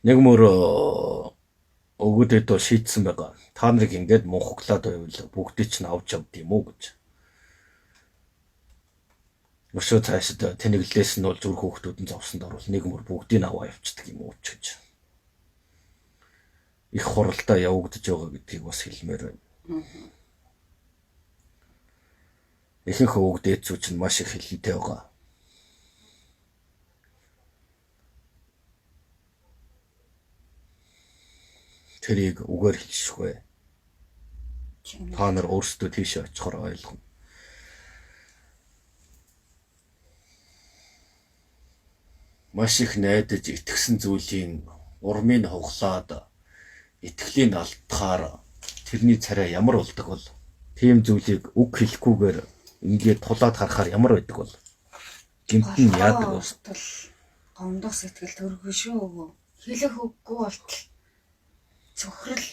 Нэг мөр өгөөдөө шийдсэн байгаа. Та нарыг ингээд мунхаглаад байвал бүгдийг ч авч явд юм уу гэж. Өшөө цаашид тэнэглээс нь бол зүрх хүүхдүүд нь зовсонд орвол нэг мөр бүгдийг аваа явцдаг юм уу ч гэж. Их хуралдаа явагдаж байгаа гэдгийг бас хэлмээр байна. Ихэнх өвөг дээдсүү чинь маш их хилэнтэй байгаа. Тэрийг үгээр хэлшгүй. Та нар өөрсдөө тийшээ очихоор ойлгоно. Маш их найдаж итгэсэн зүйлийн урмыг хуглаад итгэлийн алдахаар тэрний царай ямар болдог бол тийм зүйлийг үг хэлэхгүйгээр ингээд тулаад харахаар ямар байдаг бол гэмтэн яадаг бол гомдох сэтгэл төргүй шүү өвөө. Хэлэх үггүй болтол цөхрөл.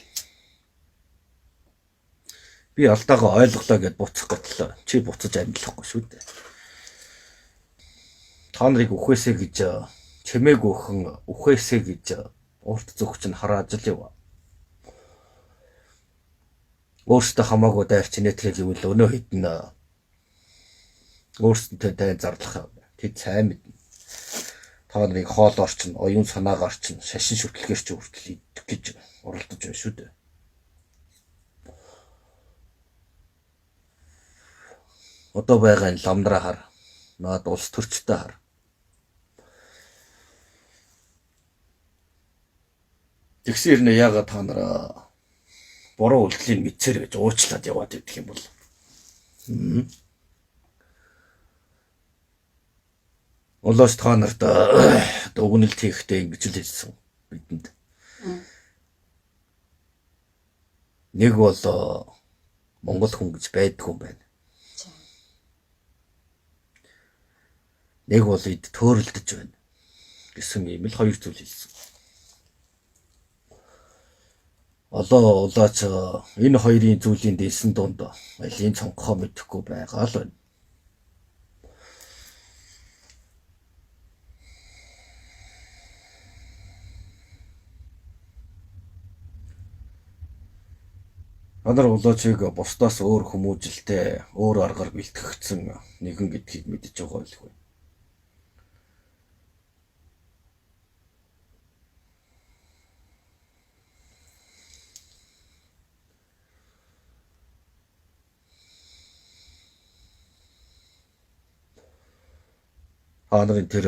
Би алдаагаа ойлголоо гэд буцах гэтэл чи буцаж амьдлахгүй шүү дээ. Та нарыг үхээсэ гэж чимээг өөхөн үхээсэ гэж урт зөвч нь харааж л яв. Өөртөө хамаагүй дайрч нэтрэг гэвэл өнөө хитэн өөртөө дайн зарлах тэд сайн мэднэ. Та нарыг хоолоор ч оюун санаагаар ч шашин шүтлгээр ч хүртэл идэх гэж оролдож байна шүү дээ. Одоо байгаа энэ ламдраа хар. Наад улс төрчтэй хар. Тэгсэн хэрнээ яагаад та нар буруу үйлдэлийн мэдсээр гэж уучлаад яваад идэх юм бол Олоос та нарт дүгнэлт хийхдээ ингэж л хэлсэн бидэнд. Нэг бол Монгол хүн гэж байдгүй юм байна. Нэг бол эд төөрөлдөж байна гэсэн ийм л хоёр зүйл хэлсэн. Олоо улаач энэ хоёрын зүйлийн дээсэн донд алийн цонхоо мэдэхгүй байгаа л байна. Анар улаачийг бусдаас өөр хүмүүжилтэй, өөр аргаар бэлтгэгдсэн нэгэн гэдгийг мэдэж байгаа байлгүй. Та нарын тэр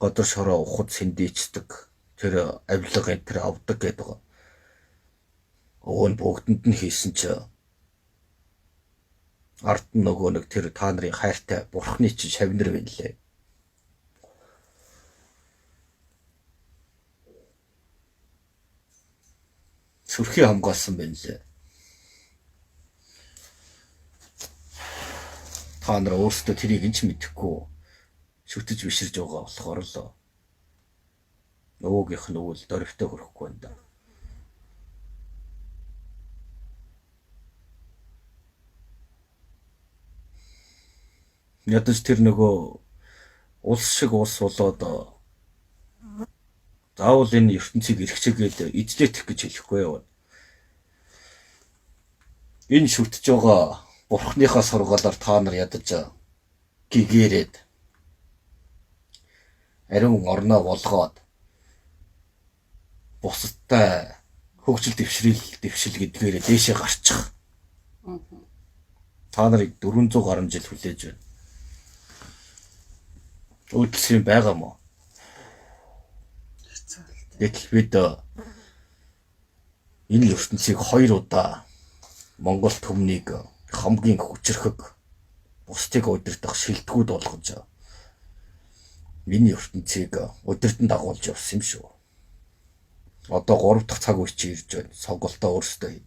гадар шороо ухад сэндийчдэг, тэр авилга энэ тэр авдаг гэдэг. Өвөн бүгдэнд нь хийсэн ч ард нь нөгөө нэг тэр та нарын хайртай бурхны чинь шавнар байна лээ. Сүрхий хамгаалсан байна лээ. Та нар өөрсдөө тэрийг энэ ч мэдэхгүй шүтэж биширж байгаа болохоор л нөгөөгийнх нь өвөл дөрвтэй хөрөхгүй байна да. Ядаж тэр нөгөө улс шиг улс болоод заавал энэ ертөнцийг эрхчээгээд эзлэх гэж хэлэхгүй юу. Энэ шүтж байгаа бурхныхаа сургаалаар та нар ядаж гэгээрээд ариун орноо болгоод бусадтай хөгжил дэвшил гэдгээрээ дээшээ гарчих. Та нарыг 400 гаруй жил хүлээж байна. Үүдэлс юм байгаа мó. Гэтэл бид энэ ертөнцийг 2 удаа Монгол төмнийг хамгийн хүчрхэг бусдыг удирдах шилдэгүүд болгож энэ ертөнцийг удирдан дагуулж явсан юм шүү. Одоо 3 дахь цаг үе чи ирж байна. Сонголтоо өөрсдөө хий.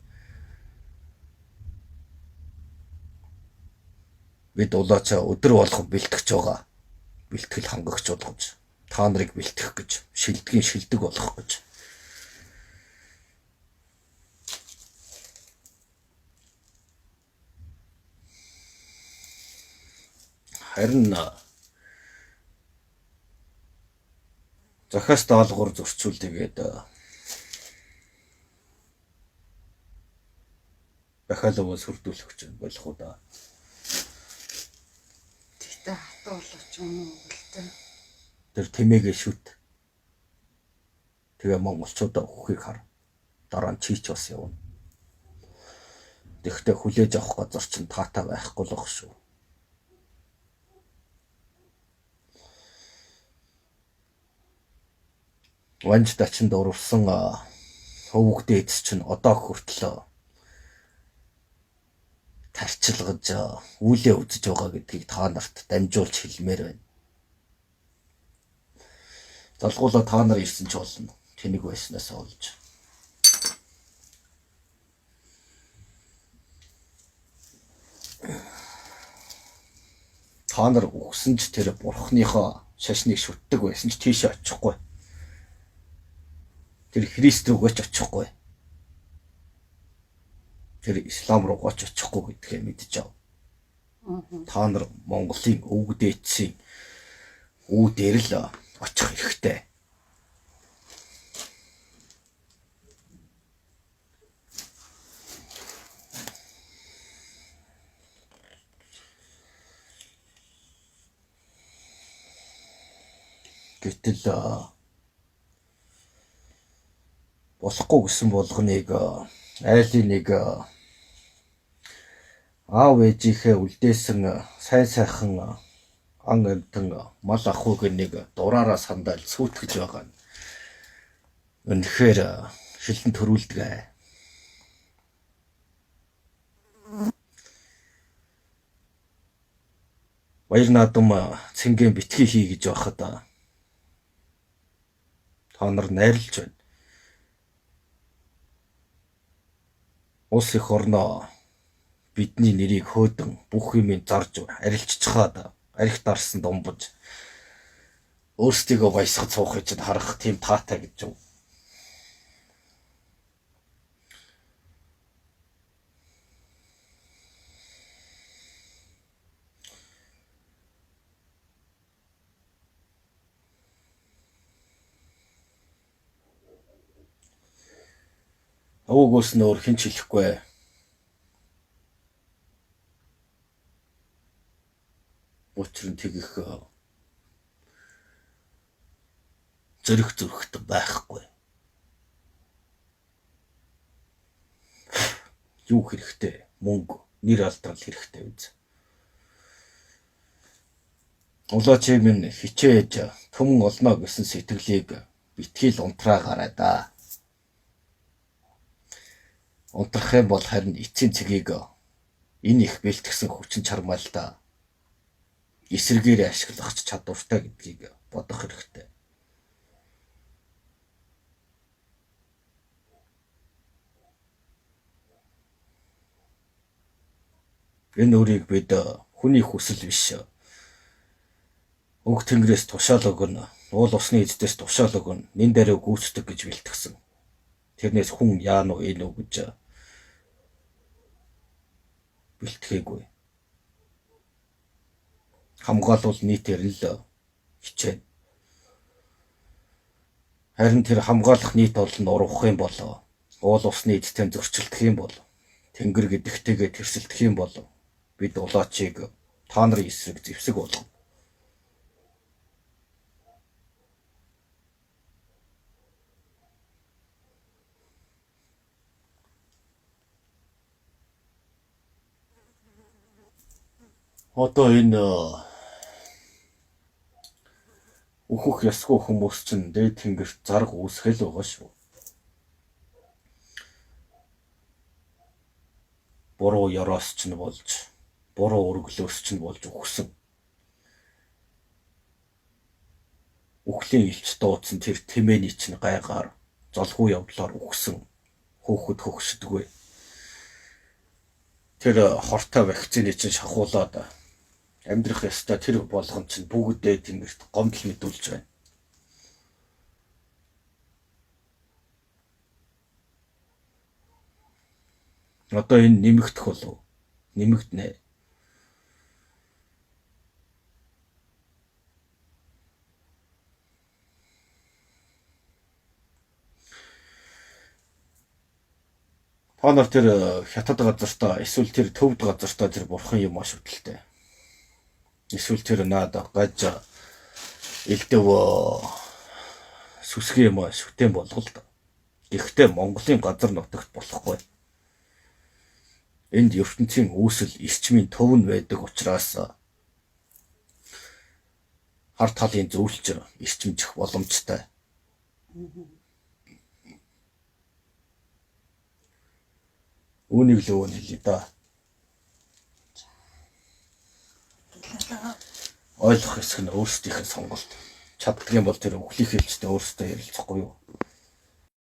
Бид улаачаа өдөр болгон бэлтгэж байгаа. Бэлтгэл хангагч болгож та нарыг бэлтгэх гэж шилдгийн шилдэг болгох гэж. Харин Захиас даалгавар зөрчүүлдгээд дахиад сүрдүүлэх гэж болох уу да. Тэгтээ хатуу болооч юм уу гэлтэй. Тэр тэмээгээ шүт. Тэгээ монголчуудаа өгөхийг хар. Дараа нь чийч бас явна. Тэгэхдээ хүлээж авах газар чинь таатай байхгүй л баг шүү. Ванж дачинд урвсан хөвгдөө эц чинь одоо хүртэл тарчилгаж үүлээ үзэж байгаа гэдгийг та нарт дамжуулж хэлмээр байна. Залгуулаа та нар ирсэн ч болно. Тэнэг байснаас олж. Та нар өгсөн ч тэр бурхныхоо шашныг шүтдэг байсан ч тийшээ очихгүй. Тэр Христ рүүгээ ч очихгүй. Тэр ислам руугаа ч очихгүй гэдгээ мэдэж ав. Та нар Монголын өвөг дээдсийн үе дээр л очих хэрэгтэй. Гэтэл болохгүй гэсэн болгоныг айлын нэг аав ээжийнхээ үлдээсэн сайн сайхан ан амьтан мал ахуйг нэг дураараа сандаал сүйтгэж байгаа нь үнэхээр шилэн төрүүлдэг. Баяр наадам цэнгийн битгий хий гэж байхад та нар найрлж байна. Улс их орноо бидний нэрийг хөөдөн бүх юмыг зарж арилжчихад арх дарсан домбож өөрсдийгөө баясгаж суухыг чинь харах тийм таатай гэж юу. Өвгөөс нь өөр хэн ч хэлэхгүй. Учир нь тэгэх зөрөх зүрхт байхгүй. Юу хэрэгтэй? Мөнгө, нэр алдрал хэрэгтэй биз. Улаач минь хичээж түмэн олно гэсэн сэтгэлийг битгий л унтраагараа да. Унтрах юм бол харин эцсийн цэгийг энэ их бэлтгэсэн хүчин чармаалтаа эсэргээр ашиглах чадвартай гэдгийг бодох хэрэгтэй. Энэ үрийг бид хүний хүсэл биш. Өг тэнгэрээс тушаал өгнө, уул усны эздээс тушаал өгнө, нин дээр гүйцэтгэх гэж бэлтгэсэн. Тэрнээс хүн яан уу энэ үү гэж бэлтгээгүй. Хамгаалал нийтээр л хичээнэ. Харин тэр хамгаалах нийт олон урвах юм бол уул усны эдтэй зөрчилдөх юм бол тэнгэр гэдэгтэйгээ тэрсэлдэх юм бол бид улаачийг та нарын эсрэг зэвсэг болгоно. Одоо энэ өөхөх ясгүй хүмүүс чинь дээд тэнгэрт зарга үүсгэл байгаа шүү. Буруу яроос ч нь болж, буруу өргөлөөс ч нь болж өгсөн. Үхлийн илч дуудсан тэр тэмээний чинь гайгаар золгүй явдлаар өгсөн хөөхөд хөгшдөггүй. Тэр хортой вакцины чинь шахуулаад амьдрах ёстой тэр болгон чинь бүгдээ тэнгэрт гомдол мэдүүлж байна. Одоо энэ нэмэгдэх болов? Нэмэгдэнэ. Та нар тэр хятад газартаа эсвэл тэр төвд газартаа тэр бурхан юм маш үүдэлтэй. Эсвэл тэр наад гаж элдэв сүсгээ юм шүтэн болгол та. Гэхдээ Монголын газар нутагт болохгүй. Энд ертөнцийн үүсэл эрчмийн төв нь байдаг учраас хар талын зөвлөж эрчимжих боломжтой. Үүнийг л өвөн хэлээ да. Ойлгох хэсэг нь өөрсдийнх нь сонголт. Чаддаг юм бол тэр өвхлийг хэлжтэй өөрсдөө ярилцахгүй юу?